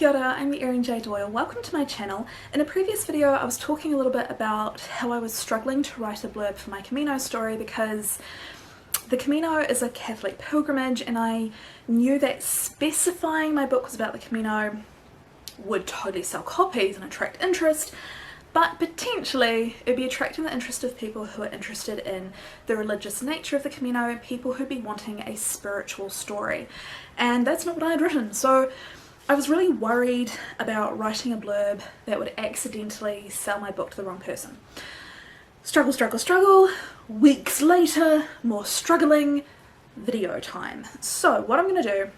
Kia ora, I'm Erin J. Doyle. Welcome to my channel. In a previous video I was talking a little bit about how I was struggling to write a blurb for my Camino story because the Camino is a Catholic pilgrimage and I knew that specifying my book was about the Camino would totally sell copies and attract interest, but potentially it'd be attracting the interest of people who are interested in the religious nature of the Camino, people who'd be wanting a spiritual story, and that's not what I had written. So I was really worried about writing a blurb that would accidentally sell my book to the wrong person. Struggle, struggle, struggle. Weeks later, more struggling, video time. So what I'm going to do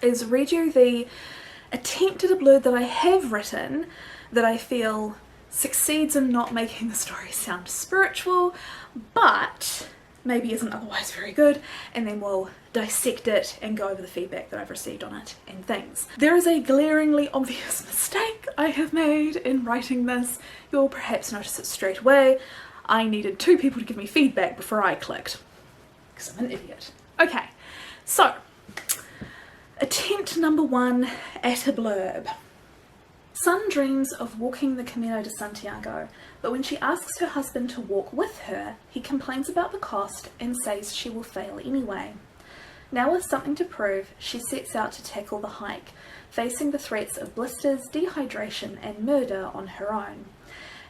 is read you the attempt at a blurb that I have written that I feel succeeds in not making the story sound spiritual, but maybe isn't otherwise very good, and then we'll dissect it and go over the feedback that I've received on it and things. There is a glaringly obvious mistake I have made in writing this. You'll perhaps notice it straight away. I needed 2 people to give me feedback before I clicked, because I'm an idiot. Okay, so attempt number 1 at a blurb. Sun dreams of walking the Camino de Santiago, but when she asks her husband to walk with her, he complains about the cost and says she will fail anyway. Now with something to prove, she sets out to tackle the hike, facing the threats of blisters, dehydration and murder on her own.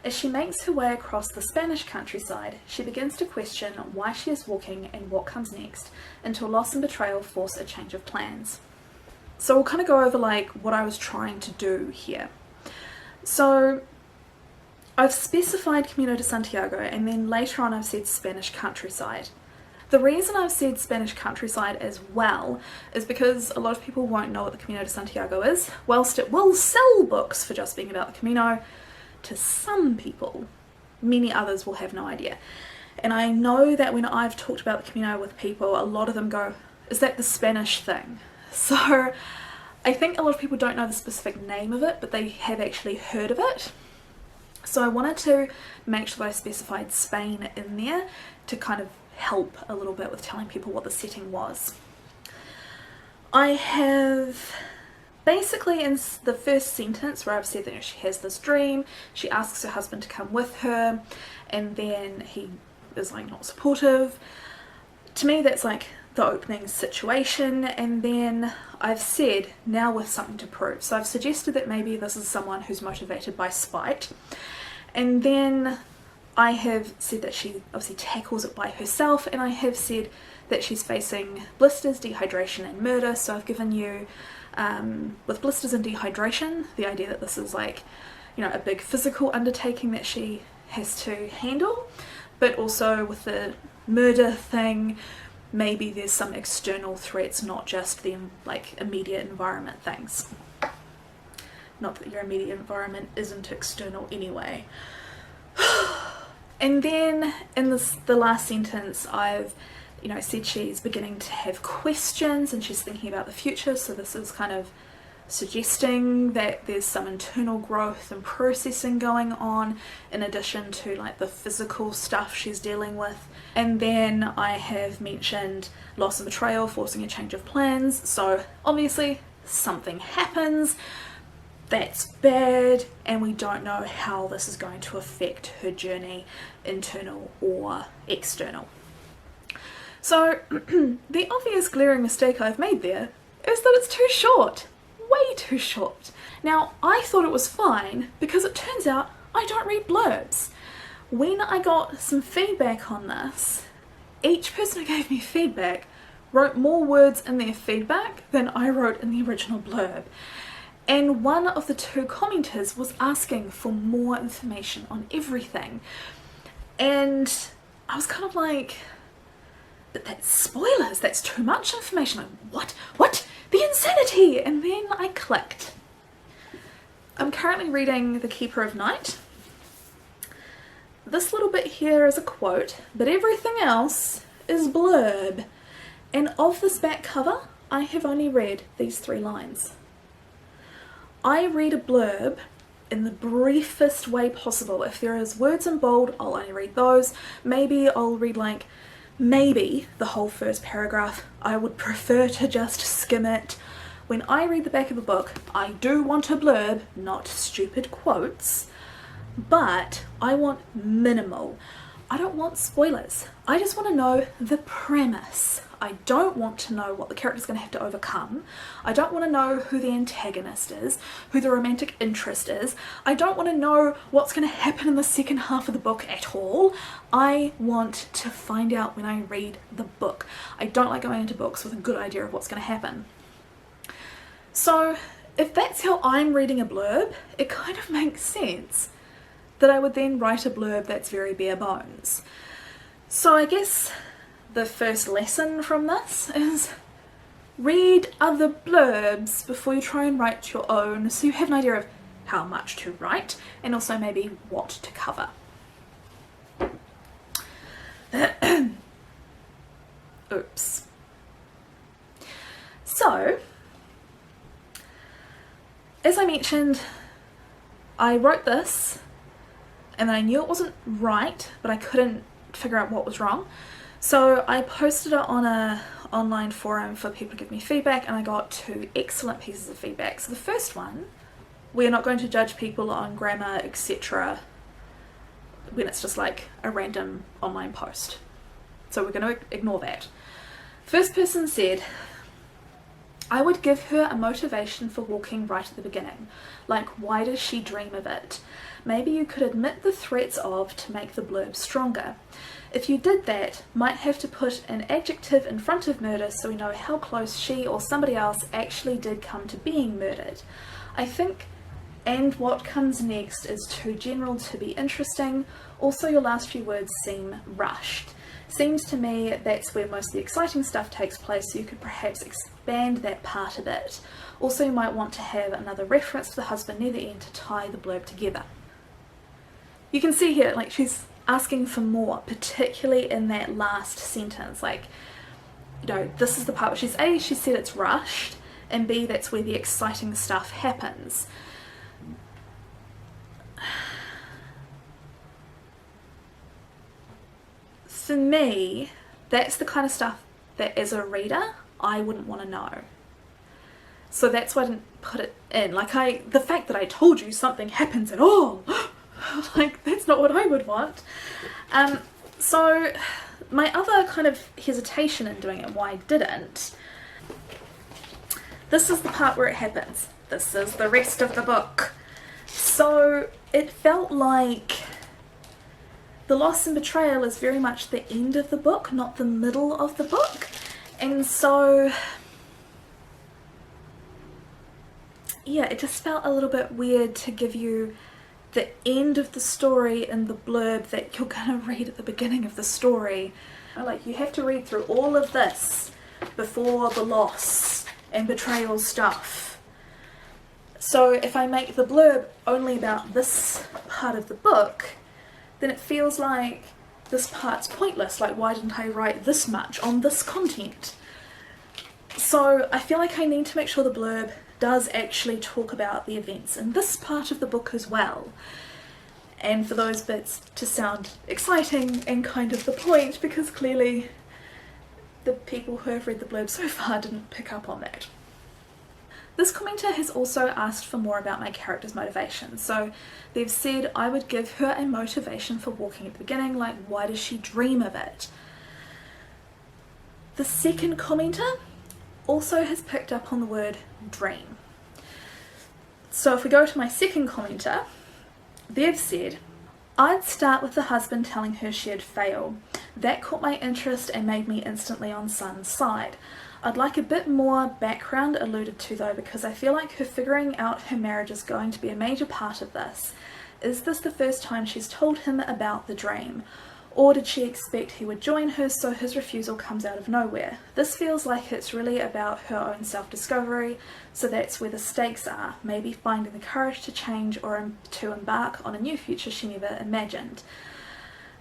As she makes her way across the Spanish countryside, she begins to question why she is walking and what comes next, until loss and betrayal force a change of plans. So we'll kind of go over like what I was trying to do here. So I've specified Camino de Santiago and then later on I've said Spanish countryside. The reason I've said Spanish countryside as well is because a lot of people won't know what the Camino de Santiago is. Whilst it will sell books for just being about the Camino, to some people, many others will have no idea. And I know that when I've talked about the Camino with people, a lot of them go, is that the Spanish thing? So I think a lot of people don't know the specific name of it, but they have actually heard of it. So I wanted to make sure that I specified Spain in there to kind of help a little bit with telling people what the setting was. I have basically in the first sentence where I've said that she has this dream, she asks her husband to come with her, and then he is like not supportive. To me that's like the opening situation, and then I've said now with something to prove. So I've suggested that maybe this is someone who's motivated by spite, and then I have said that she obviously tackles it by herself, and I have said that she's facing blisters, dehydration and murder. So I've given you with blisters and dehydration the idea that this is like, you know, a big physical undertaking that she has to handle, but also with the murder thing, maybe there's some external threats, not just the like immediate environment things. Not that your immediate environment isn't external anyway. And then in the last sentence I've, you know, said she's beginning to have questions and she's thinking about the future, so this is kind of suggesting that there's some internal growth and processing going on in addition to like the physical stuff she's dealing with. And then I have mentioned loss and betrayal forcing a change of plans, so obviously something happens that's bad and we don't know how this is going to affect her journey, internal or external. So the obvious glaring mistake I've made there is that it's too short. Way too short. Now I thought it was fine because it turns out I don't read blurbs. When I got some feedback on this, each person who gave me feedback wrote more words in their feedback than I wrote in the original blurb. And one of the 2 commenters was asking for more information on everything. And I was kind of like, but that's spoilers, that's too much information. Like, what? The insanity! And then I clicked. I'm currently reading The Keeper of Night. This little bit here is a quote, but everything else is blurb. And of this back cover, I have only read these 3 lines. I read a blurb in the briefest way possible. If there is words in bold, I'll only read those. Maybe I'll read like maybe the whole first paragraph. I would prefer to just skim it. When I read the back of a book, I do want a blurb, not stupid quotes, but I want minimal. I don't want spoilers. I just want to know the premise. I don't want to know what the character's going to have to overcome. I don't want to know who the antagonist is, who the romantic interest is. I don't want to know what's going to happen in the second half of the book at all. I want to find out when I read the book. I don't like going into books with a good idea of what's going to happen. So if that's how I'm reading a blurb, it kind of makes sense that I would then write a blurb that's very bare bones. So I guess the first lesson from this is read other blurbs before you try and write your own, so you have an idea of how much to write and also maybe what to cover. Oops. So, as I mentioned, I wrote this and I knew it wasn't right, but I couldn't figure out what was wrong. So I posted it on an online forum for people to give me feedback, and I got 2 excellent pieces of feedback. So the first one, we're not going to judge people on grammar, etc. when it's just like a random online post. So we're going to ignore that. First person said, I would give her a motivation for walking right at the beginning. Like, why does she dream of it? Maybe you could admit the threats of to make the blurb stronger. If you did that, might have to put an adjective in front of murder so we know how close she or somebody else actually did come to being murdered. I think, and what comes next is too general to be interesting. Also, your last few words seem rushed. Seems to me that's where most of the exciting stuff takes place, so you could perhaps expand that part a bit. Also, you might want to have another reference to the husband near the end to tie the blurb together. You can see here, like, she's asking for more, particularly in that last sentence. Like, you know, this is the part where she's A, she said it's rushed, and B, that's where the exciting stuff happens. For me, that's the kind of stuff that as a reader, I wouldn't want to know. So that's why I didn't put it in. Like, the fact that I told you something happens at all, like, that's not what I would want. So my other kind of hesitation in doing it, why I didn't, this is the part where it happens. This is the rest of the book. So it felt like the loss and betrayal is very much the end of the book, not the middle of the book. And so, yeah, it just felt a little bit weird to give you the end of the story in the blurb that you're gonna read at the beginning of the story. Like, you have to read through all of this before the loss and betrayal stuff. So if I make the blurb only about this part of the book, then it feels like this part's pointless. Like, why didn't I write this much on this content? So I feel like I need to make sure the blurb does actually talk about the events in this part of the book as well. And for those bits to sound exciting and kind of the point, because clearly the people who have read the blurb so far didn't pick up on that. This commenter has also asked for more about my character's motivation. So they've said I would give her a motivation for walking at the beginning, like, why does she dream of it? The second commenter also has picked up on the word dream. So if we go to my second commenter, they've said, I'd start with the husband telling her she had failed. That caught my interest and made me instantly on Sun's side. I'd like a bit more background alluded to though, because I feel like her figuring out her marriage is going to be a major part of this. Is this the first time she's told him about the dream? Or did she expect he would join her, so his refusal comes out of nowhere? This feels like it's really about her own self-discovery, so that's where the stakes are, maybe finding the courage to change or to embark on a new future she never imagined.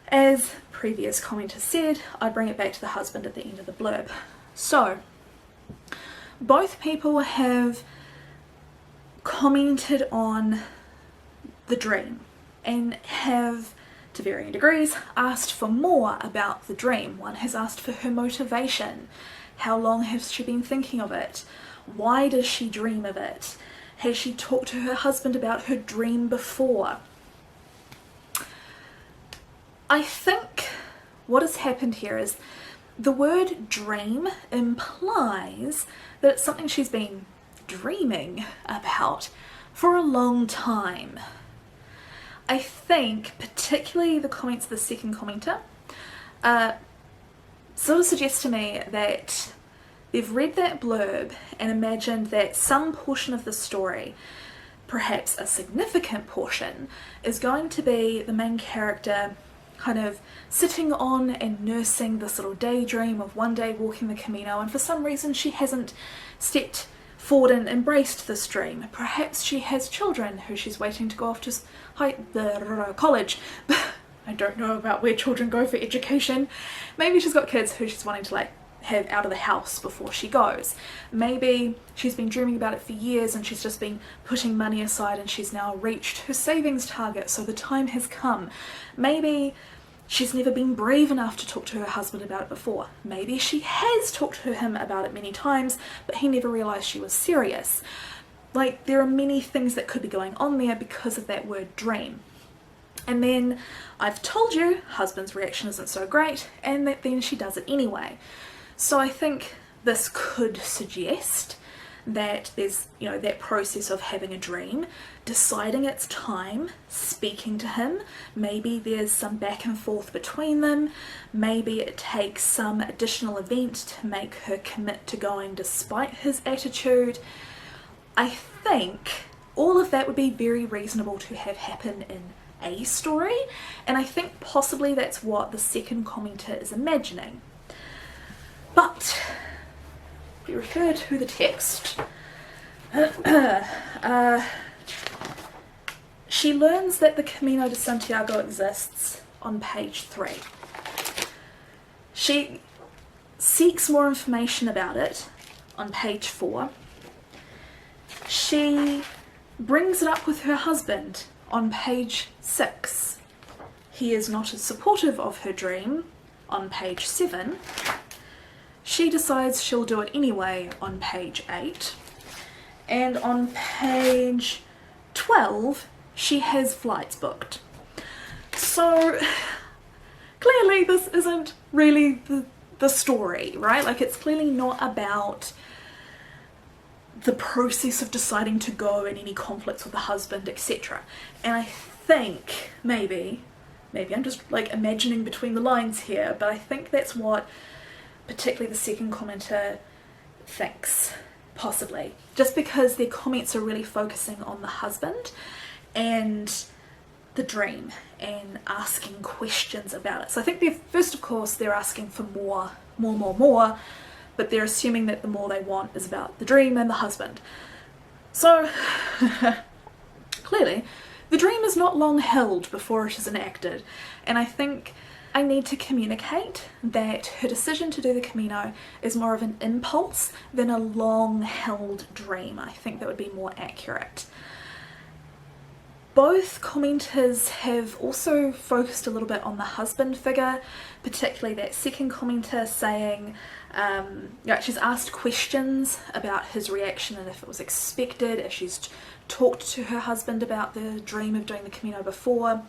As previous commenters said, I bring it back to the husband at the end of the blurb. So, both people have commented on the dream and have, to varying degrees, asked for more about the dream. One has asked for her motivation. How long has she been thinking of it? Why does she dream of it? Has she talked to her husband about her dream before? I think what has happened here is the word dream implies that it's something she's been dreaming about for a long time. I think particularly the comments of the second commenter sort of suggest to me that they've read that blurb and imagined that some portion of the story, perhaps a significant portion, is going to be the main character kind of sitting on and nursing this little daydream of one day walking the Camino, and for some reason she hasn't stepped forward and embraced this dream. Perhaps she has children who she's waiting to go off to college. I don't know about where children go for education. Maybe she's got kids who she's wanting to like have out of the house before she goes. Maybe she's been dreaming about it for years and she's just been putting money aside and she's now reached her savings target, so the time has come. Maybe she's never been brave enough to talk to her husband about it before. Maybe she has talked to him about it many times, but he never realised she was serious. Like, there are many things that could be going on there because of that word dream. And then I've told you husband's reaction isn't so great, and that then she does it anyway. So I think this could suggest that there's, you know, that process of having a dream, deciding it's time, speaking to him, maybe there's some back and forth between them, maybe it takes some additional event to make her commit to going despite his attitude. I think all of that would be very reasonable to have happen in a story, and I think possibly that's what the second commenter is imagining. But if you refer to the text, she learns that the Camino de Santiago exists on page 3. She seeks more information about it on page 4. She brings it up with her husband on page 6. He is not as supportive of her dream on page 7. She decides she'll do it anyway on page 8. And on page 12, she has flights booked. So clearly this isn't really the story, right? Like, it's clearly not about the process of deciding to go and any conflicts with the husband, etc. And I think maybe I'm just like imagining between the lines here, but I think that's what particularly the second commenter thinks, possibly, just because their comments are really focusing on the husband and the dream and asking questions about it. So I think first of course they're asking for more, but they're assuming that the more they want is about the dream and the husband. So clearly the dream is not long held before it is enacted, and I think I need to communicate that her decision to do the Camino is more of an impulse than a long-held dream. I think that would be more accurate. Both commenters have also focused a little bit on the husband figure, particularly that second commenter saying, she's asked questions about his reaction and if it was expected, if she's talked to her husband about the dream of doing the Camino before,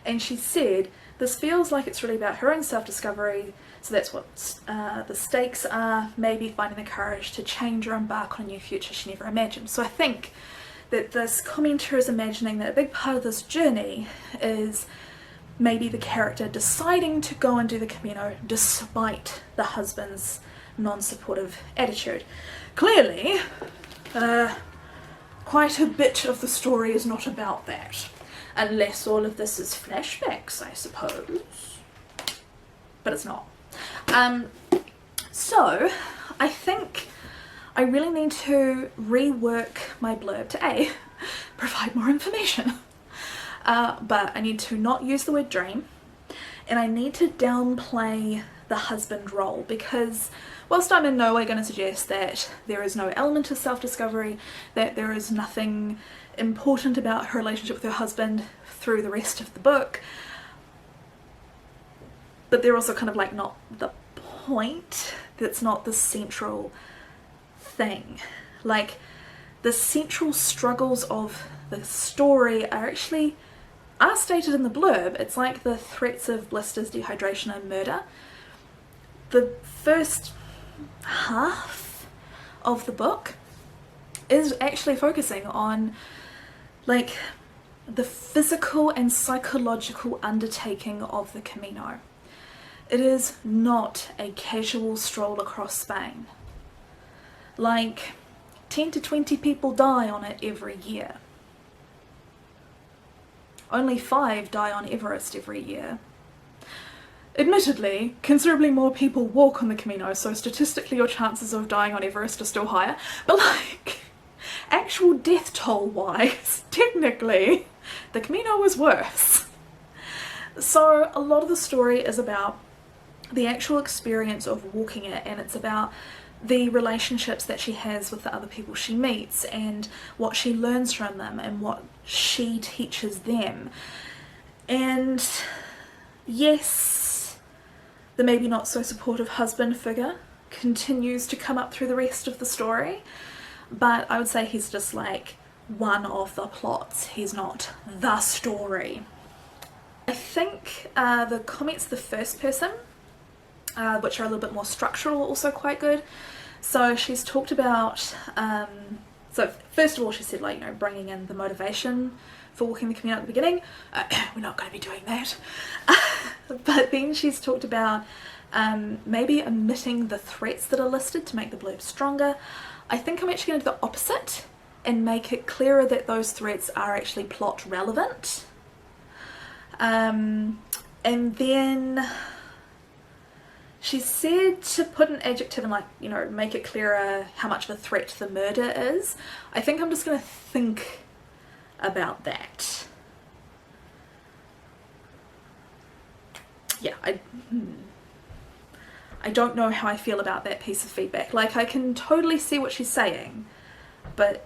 and she said, this feels like it's really about her own self-discovery, so that's what the stakes are, maybe finding the courage to change or embark on a new future she never imagined. So I think that this commenter is imagining that a big part of this journey is maybe the character deciding to go and do the Camino despite the husband's non-supportive attitude. Clearly, quite a bit of the story is not about that. Unless all of this is flashbacks, I suppose. But it's not. So, I think I really need to rework my blurb to A, provide more information. But I need to not use the word dream, and I need to downplay the husband role, because whilst I'm in no way going to suggest that there is no element of self-discovery, that there is nothing important about her relationship with her husband through the rest of the book, but they're also kind of like not the point, that's not the central thing. Like, the central struggles of the story are stated in the blurb. It's like the threats of blisters, dehydration and murder. The first half of the book is actually focusing on like the physical and psychological undertaking of the Camino. It is not a casual stroll across Spain. Like, 10 to 20 people die on it every year. Only 5 die on Everest every year. Admittedly, considerably more people walk on the Camino, so statistically your chances of dying on Everest are still higher, but like, actual death toll wise, technically, the Camino is worse. So a lot of the story is about the actual experience of walking it, and it's about the relationships that she has with the other people she meets and what she learns from them and what she teaches them. And yes, the maybe not so supportive husband figure continues to come up through the rest of the story, but I would say he's just like one of the plots. He's not the story. I think the comments the first person, which are a little bit more structural, also quite good. So she's talked about, so first of all she said, like, you know, bringing in the motivation for walking the Camino at the beginning. We're not going to be doing that. But then she's talked about maybe omitting the threats that are listed to make the blurb stronger. I think I'm actually going to do the opposite and make it clearer that those threats are actually plot relevant. And then she said to put an adjective and, like, you know, make it clearer how much of a threat the murder is. I think I'm just going to think about that. Yeah, I don't know how I feel about that piece of feedback. Like, I can totally see what she's saying, but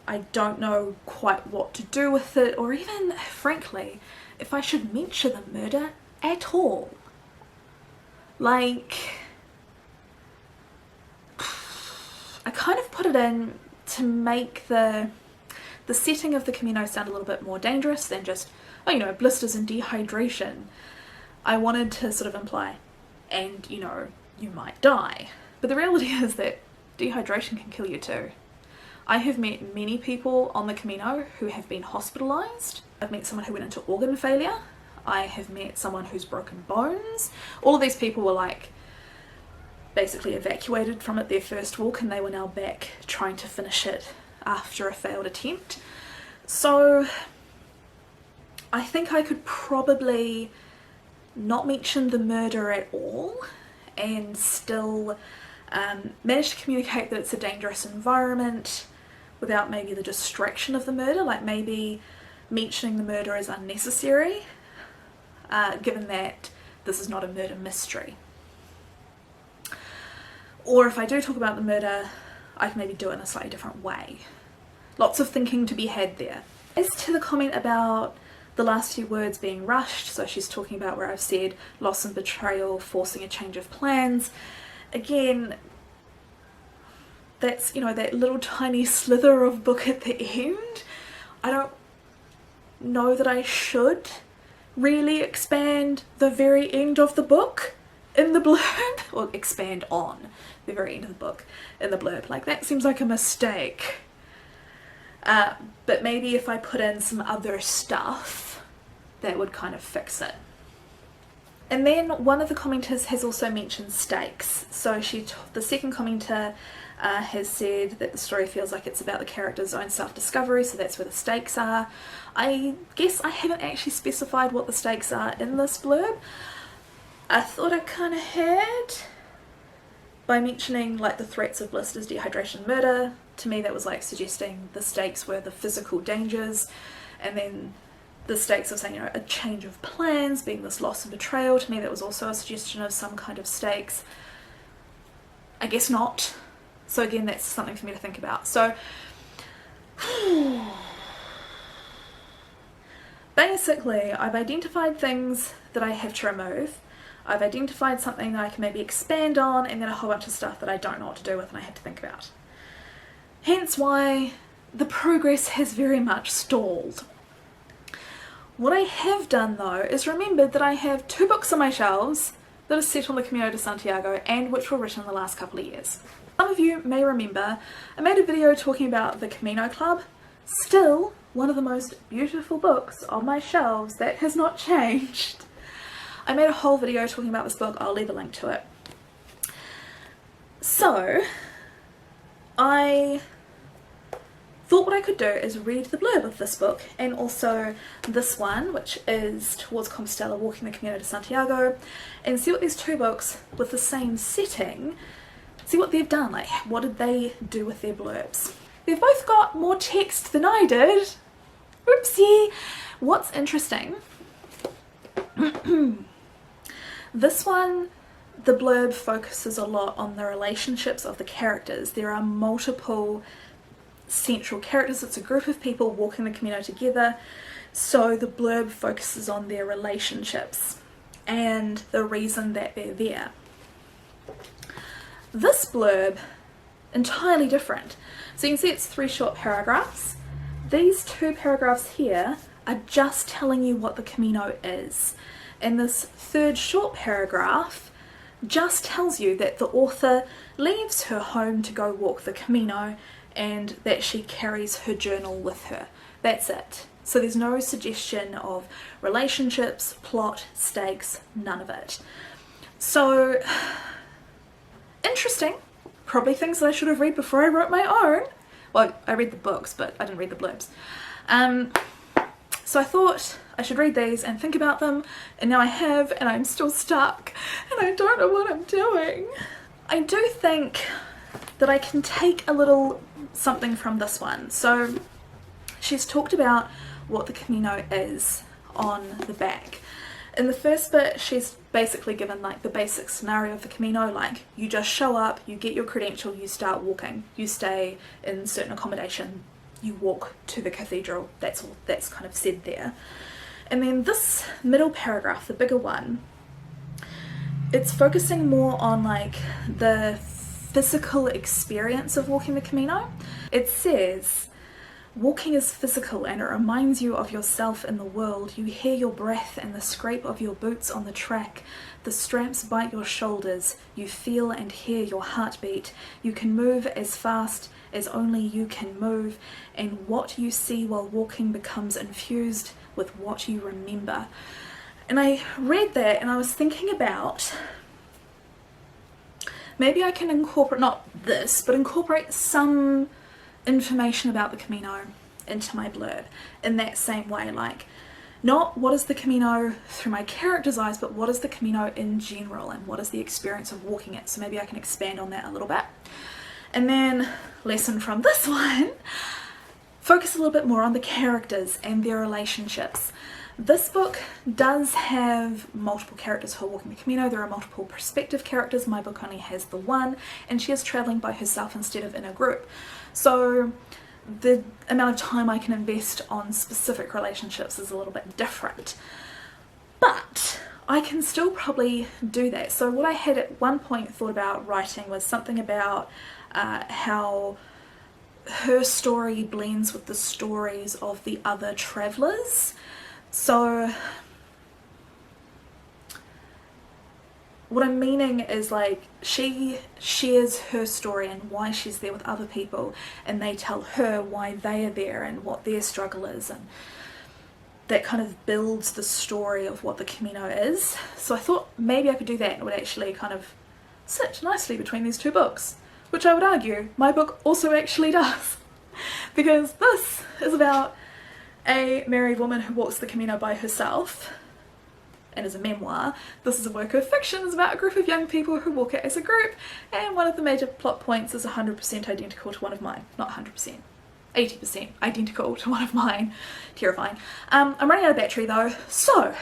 I don't know quite what to do with it, or even, frankly, if I should mention the murder at all. Like, I kind of put it in to make the setting of the Camino sound a little bit more dangerous than just, oh, you know, blisters and dehydration. I wanted to sort of imply, and, you know, you might die. But the reality is that dehydration can kill you too. I have met many people on the Camino who have been hospitalised. I've met someone who went into organ failure. I have met someone who's broken bones. All of these people were like basically evacuated from it their first walk, and they were now back trying to finish it after a failed attempt. So I think I could probably not mention the murder at all and still manage to communicate that it's a dangerous environment without maybe the distraction of the murder. Like, maybe mentioning the murder is unnecessary, given that this is not a murder mystery. Or if I do talk about the murder, I can maybe do it in a slightly different way. Lots of thinking to be had there. As to the comment about the last few words being rushed, so she's talking about where I've said loss and betrayal, forcing a change of plans. Again, that's, you know, that little tiny slither of book at the end. I don't know that I should really expand the very end of the book in the blurb, or expand on the very end of the book in the blurb. Like, that seems like a mistake. But maybe if I put in some other stuff, that would kind of fix it. And then one of the commenters has also mentioned stakes. So the second commenter has said that the story feels like it's about the character's own self-discovery, so that's where the stakes are. I guess I haven't actually specified what the stakes are in this blurb. I thought I kind of had, by mentioning like the threats of blisters, dehydration, murder. To me that was like suggesting the stakes were the physical dangers, and then the stakes of saying, you know, a change of plans being this loss and betrayal. To me that was also a suggestion of some kind of stakes. I guess not. So again, that's something for me to think about. So basically I've identified things that I have to remove. I've identified something that I can maybe expand on, and then a whole bunch of stuff that I don't know what to do with and I have to think about. hence why the progress has very much stalled. What I have done though is remembered that I have 2 books on my shelves that are set on the Camino de Santiago and which were written in the last couple of years. Some of you may remember I made a video talking about the Camino Club, still one of the most beautiful books on my shelves that has not changed. I made a whole video talking about this book, I'll leave a link to it. So I thought what I could do is read the blurb of this book and also this one, which is Towards Compostela, Walking the Camino de Santiago, and see what these 2 books with the same setting, see what they've done, like what did they do with their blurbs. They've both got more text than I did. Oopsie! What's interesting, this one, the blurb focuses a lot on the relationships of the characters. There are multiple central characters. It's a group of people walking the Camino together, so the blurb focuses on their relationships and the reason that they're there. This blurb, entirely different. So you can see it's 3 short paragraphs. These 2 paragraphs here are just telling you what the Camino is, and this 3rd short paragraph just tells you that the author leaves her home to go walk the Camino and that she carries her journal with her. That's it. So there's no suggestion of relationships, plot, stakes, none of it. So, interesting. Probably things that I should have read before I wrote my own. Well, I read the books, but I didn't read the blurbs. So I thought I should read these and think about them, and now I have, and I'm still stuck, and I don't know what I'm doing. I do think that I can take a little something from this one. So she's talked about what the Camino is on the back. In the first bit, she's basically given like the basic scenario of the Camino, like you just show up, you get your credential, you start walking, you stay in certain accommodation, you walk to the cathedral. That's all that's kind of said there. And then this middle paragraph, the bigger one, it's focusing more on like the physical experience of walking the Camino. It says, walking is physical and it reminds you of yourself in the world. You hear your breath and the scrape of your boots on the track. The straps bite your shoulders. You feel and hear your heartbeat. You can move as fast as only you can move, and what you see while walking becomes infused with what you remember. And I read that and I was thinking about, maybe I can incorporate, not this, but incorporate some information about the Camino into my blurb in that same way, like not what is the Camino through my character's eyes, but what is the Camino in general and what is the experience of walking it. So maybe I can expand on that a little bit. And then lesson from this one, focus a little bit more on the characters and their relationships. This book does have multiple characters who are walking the Camino. There are multiple perspective characters. My book only has the one, and she is traveling by herself instead of in a group. So the amount of time I can invest on specific relationships is a little bit different. But I can still probably do that. So what I had at one point thought about writing was something about how her story blends with the stories of the other travellers. So what I'm meaning is like she shares her story and why she's there with other people, and they tell her why they are there and what their struggle is, and that kind of builds the story of what the Camino is. So I thought maybe I could do that and it would actually kind of sit nicely between these 2 books, which I would argue my book also actually does, because this is about a married woman who walks the Camino by herself and is a memoir. This is a work of fiction. It's about a group of young people who walk it as a group, and one of the major plot points is 100% identical to one of mine. Not 100%, 80% identical to one of mine. Terrifying. I'm running out of battery though, so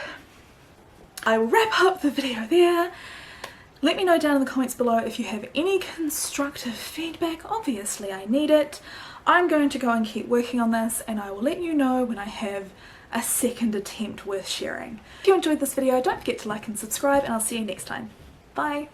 I will wrap up the video there. Let me know down in the comments below if you have any constructive feedback. Obviously I need it. I'm going to go and keep working on this, and I will let you know when I have a second attempt worth sharing. If you enjoyed this video, don't forget to like and subscribe, and I'll see you next time. Bye!